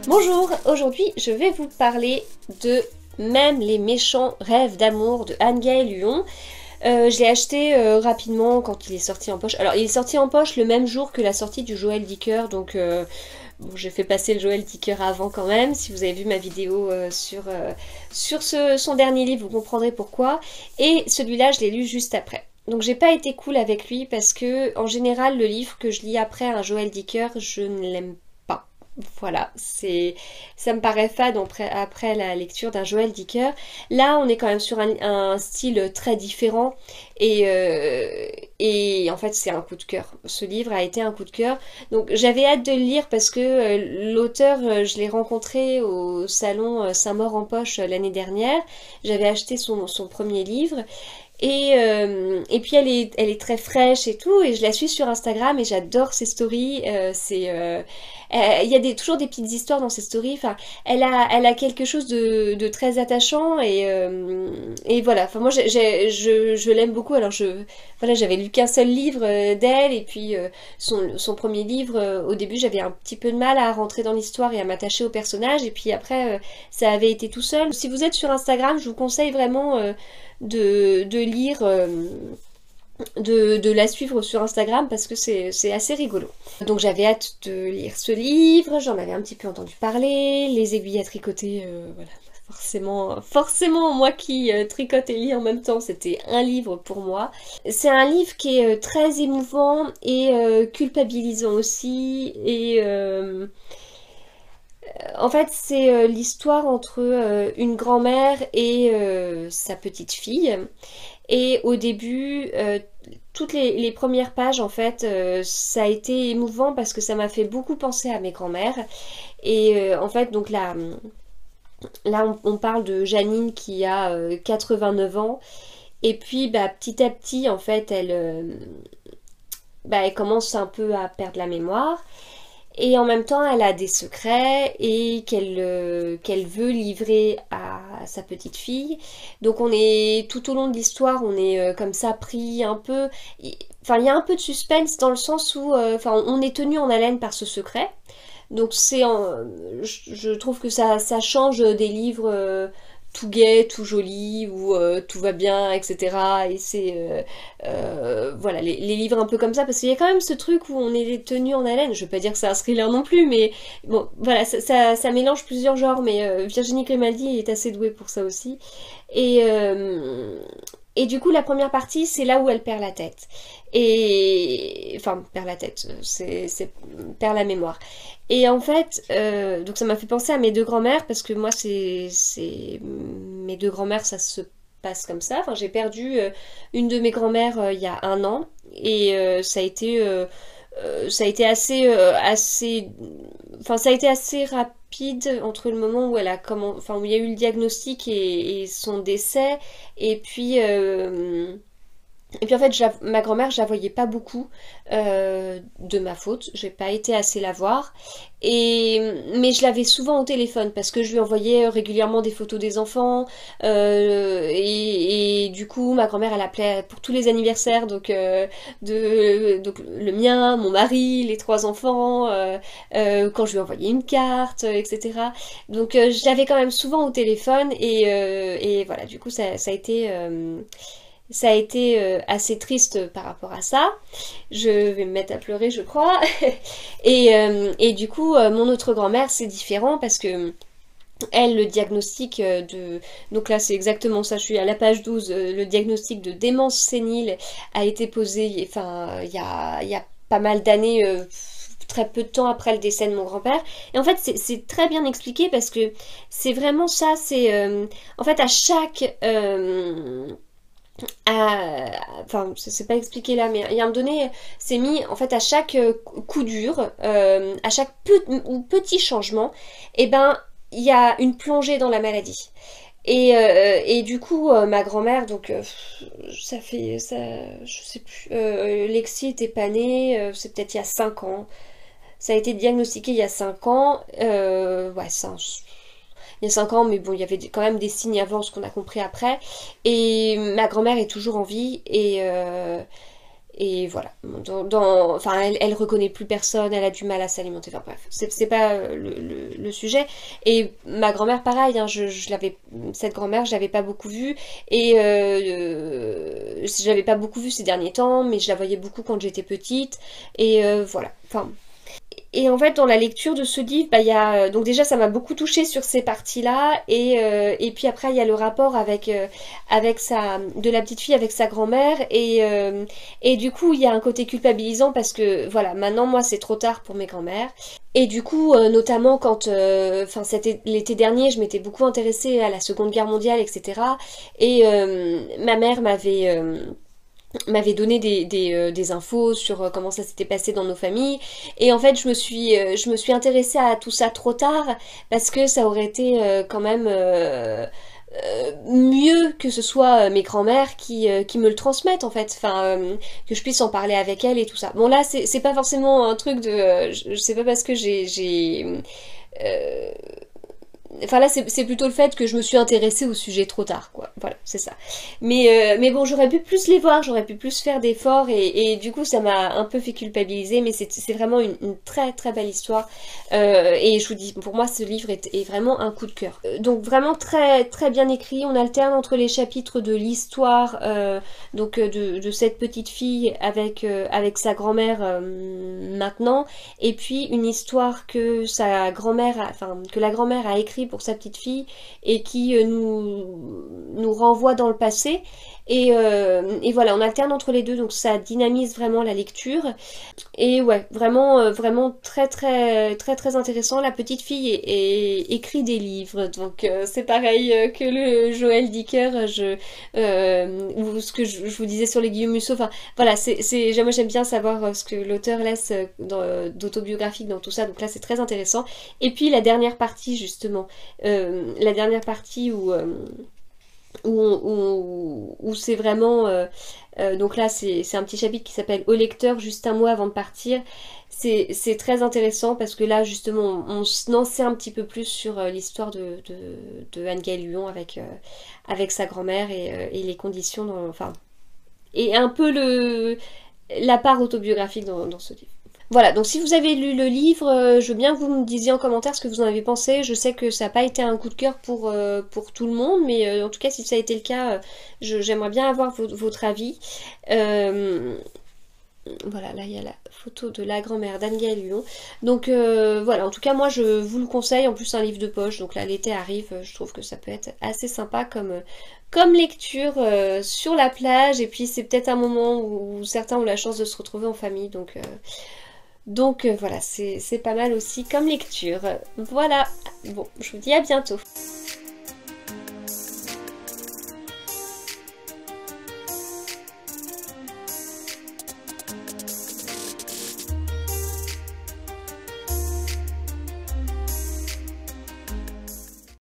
Bonjour, aujourd'hui je vais vous parler de Même les méchants rêves d'amour de Anne-Gaëlle Huon. Je l'ai acheté rapidement quand il est sorti en poche. Alors il est sorti en poche le même jour que la sortie du Joël Dicker, donc bon, j'ai fait passer le Joël Dicker avant quand même. Si vous avez vu ma vidéo sur son dernier livre, vous comprendrez pourquoi. Et celui-là je l'ai lu juste après. Donc j'ai pas été cool avec lui parce que en général le livre que je lis après un Joël Dicker, je ne l'aime pas. Voilà, ça me paraît fade après la lecture d'un Joël Dicker. Là, on est quand même sur un style très différent et en fait, c'est un coup de cœur. Ce livre a été un coup de cœur. Donc, j'avais hâte de le lire parce que l'auteur, je l'ai rencontré au salon Saint-Maur-en-Poche l'année dernière. J'avais acheté son premier livre. Et puis elle est très fraîche et tout, et je la suis sur Instagram et j'adore ses stories. Il y a toujours des petites histoires dans ses stories. Enfin, elle a quelque chose de très attachant et voilà. Enfin, moi je l'aime beaucoup. Alors voilà, j'avais lu qu'un seul livre d'elle et puis son premier livre. Au début, j'avais un petit peu de mal à rentrer dans l'histoire et à m'attacher au personnage. Et puis après, ça avait été tout seul. Si vous êtes sur Instagram, je vous conseille vraiment de lire, de la suivre sur Instagram parce que c'est assez rigolo. Donc j'avais hâte de lire ce livre, j'en avais un petit peu entendu parler, les aiguilles à tricoter, voilà. Forcément, moi qui tricote et lis en même temps, c'était un livre pour moi. C'est un livre qui est très émouvant et culpabilisant aussi. Et en fait, c'est l'histoire entre une grand-mère et sa petite fille. Et au début, toutes les premières pages, en fait, ça a été émouvant parce que ça m'a fait beaucoup penser à mes grands-mères. Et en fait, donc là on parle de Janine qui a 89 ans. Et puis, bah, petit à petit, en fait, elle commence un peu à perdre la mémoire. Et en même temps, elle a des secrets et qu'elle veut livrer à sa petite fille. Donc on est tout au long de l'histoire, on est comme ça pris un peu. Enfin, il y a un peu de suspense dans le sens où, enfin, on est tenu en haleine par ce secret. Donc je trouve que ça change des livres tout gai, tout joli, où tout va bien, etc. Et c'est voilà, les livres un peu comme ça, parce qu'il y a quand même ce truc où on est tenu en haleine. Je veux pas dire que c'est un thriller non plus, mais bon, voilà, ça mélange plusieurs genres, mais Virginie Grimaldi est assez douée pour ça aussi. Et, euh, et du coup, la première partie, c'est là où elle perd la tête. Et enfin, perd la tête, perd la mémoire. Et en fait, donc ça m'a fait penser à mes deux grands-mères, parce que moi, mes deux grands-mères, ça se passe comme ça. Enfin, j'ai perdu une de mes grands-mères il y a un an, et ça a été enfin, ça a été assez rapide entre le moment où enfin, où il y a eu le diagnostic et son décès, et puis en fait, ma grand-mère, je la voyais pas beaucoup de ma faute. J'ai pas été assez la voir. Mais je l'avais souvent au téléphone parce que je lui envoyais régulièrement des photos des enfants. Et du coup, ma grand-mère, elle appelait pour tous les anniversaires. Donc le mien, mon mari, les trois enfants. Quand je lui envoyais une carte, etc. Donc je l'avais quand même souvent au téléphone. Et voilà, du coup, ça a été assez triste par rapport à ça. Je vais me mettre à pleurer, je crois. Et du coup, mon autre grand-mère, c'est différent parce que elle, le diagnostic de... Donc là, c'est exactement ça, je suis à la page 12. Le diagnostic de démence sénile a été posé, enfin, il y a pas mal d'années... très peu de temps après le décès de mon grand-père. Et en fait, c'est très bien expliqué parce que c'est vraiment ça, en fait, à chaque... enfin, c'est pas expliqué là, mais il y a un moment donné, c'est mis en fait à chaque coup dur, à chaque petit changement, et ben il y a une plongée dans la maladie. Et du coup, ma grand-mère, donc ça fait ça, je sais plus, Lexi était pas née, c'est peut-être il y a 5 ans. Ça a été diagnostiqué il y a 5 ans, ouais, ça, il y a 5 ans, mais bon, il y avait quand même des signes avant, ce qu'on a compris après. Et ma grand-mère est toujours en vie Et voilà, enfin elle reconnaît plus personne, elle a du mal à s'alimenter, enfin bref, c'est pas le sujet. Et ma grand-mère pareil, hein, cette grand-mère je l'avais pas beaucoup vue, et je l'avais pas beaucoup vue ces derniers temps, mais je la voyais beaucoup quand j'étais petite, et voilà, enfin... Et en fait, dans la lecture de ce livre, bah, donc déjà, ça m'a beaucoup touchée sur ces parties-là, et puis après, il y a le rapport de la petite fille avec sa grand-mère, et du coup, il y a un côté culpabilisant parce que, voilà, maintenant, moi, c'est trop tard pour mes grand-mères. Et du coup, notamment quand, enfin, c'était l'été dernier, je m'étais beaucoup intéressée à la Seconde Guerre mondiale, etc. Et ma mère m'avait donné des infos sur comment ça s'était passé dans nos familles, et en fait je me suis intéressée à tout ça trop tard parce que ça aurait été quand même mieux que ce soit mes grands-mères qui me le transmettent en fait, enfin que je puisse en parler avec elles et tout ça. Bon là c'est pas forcément un truc de je sais pas parce que euh, enfin là c'est plutôt le fait que je me suis intéressée au sujet trop tard, quoi. Voilà, c'est ça. Mais bon, j'aurais pu plus les voir, j'aurais pu plus faire d'efforts, et du coup ça m'a un peu fait culpabiliser, mais c'est vraiment une très très belle histoire. Et je vous dis, pour moi ce livre est vraiment un coup de cœur. Donc vraiment très très bien écrit, on alterne entre les chapitres de l'histoire de cette petite fille avec sa grand-mère maintenant, et puis une histoire que sa grand-mère, enfin que la grand-mère a écrit pour sa petite fille et qui nous renvoie dans le passé. Et voilà, on alterne entre les deux, donc ça dynamise vraiment la lecture. Et ouais, vraiment, vraiment très très très très intéressant. La petite fille écrit des livres, donc c'est pareil que le Joël Dicker, ou ce que je vous disais sur les Guillaume Musso. Enfin voilà, moi j'aime bien savoir ce que l'auteur laisse d'autobiographique dans tout ça, donc là c'est très intéressant. Et puis la dernière partie justement, la dernière partie où c'est vraiment... donc là, c'est un petit chapitre qui s'appelle Au lecteur, juste un mot avant de partir. C'est très intéressant parce que là, justement, on en sait un petit peu plus sur l'histoire de Anne-Gaëlle Huon avec sa grand-mère et les conditions enfin... Et un peu la part autobiographique dans ce livre. Voilà, donc si vous avez lu le livre, je veux bien que vous me disiez en commentaire ce que vous en avez pensé. Je sais que ça n'a pas été un coup de cœur pour tout le monde, mais en tout cas si ça a été le cas, j'aimerais bien avoir votre avis. Voilà, là il y a la photo de la grand-mère d'Anne-Gaëlle Huon. Donc voilà, en tout cas moi je vous le conseille, en plus un livre de poche, donc là l'été arrive, je trouve que ça peut être assez sympa comme lecture sur la plage, et puis c'est peut-être un moment où certains ont la chance de se retrouver en famille, donc voilà, c'est pas mal aussi comme lecture. Voilà, bon, je vous dis à bientôt.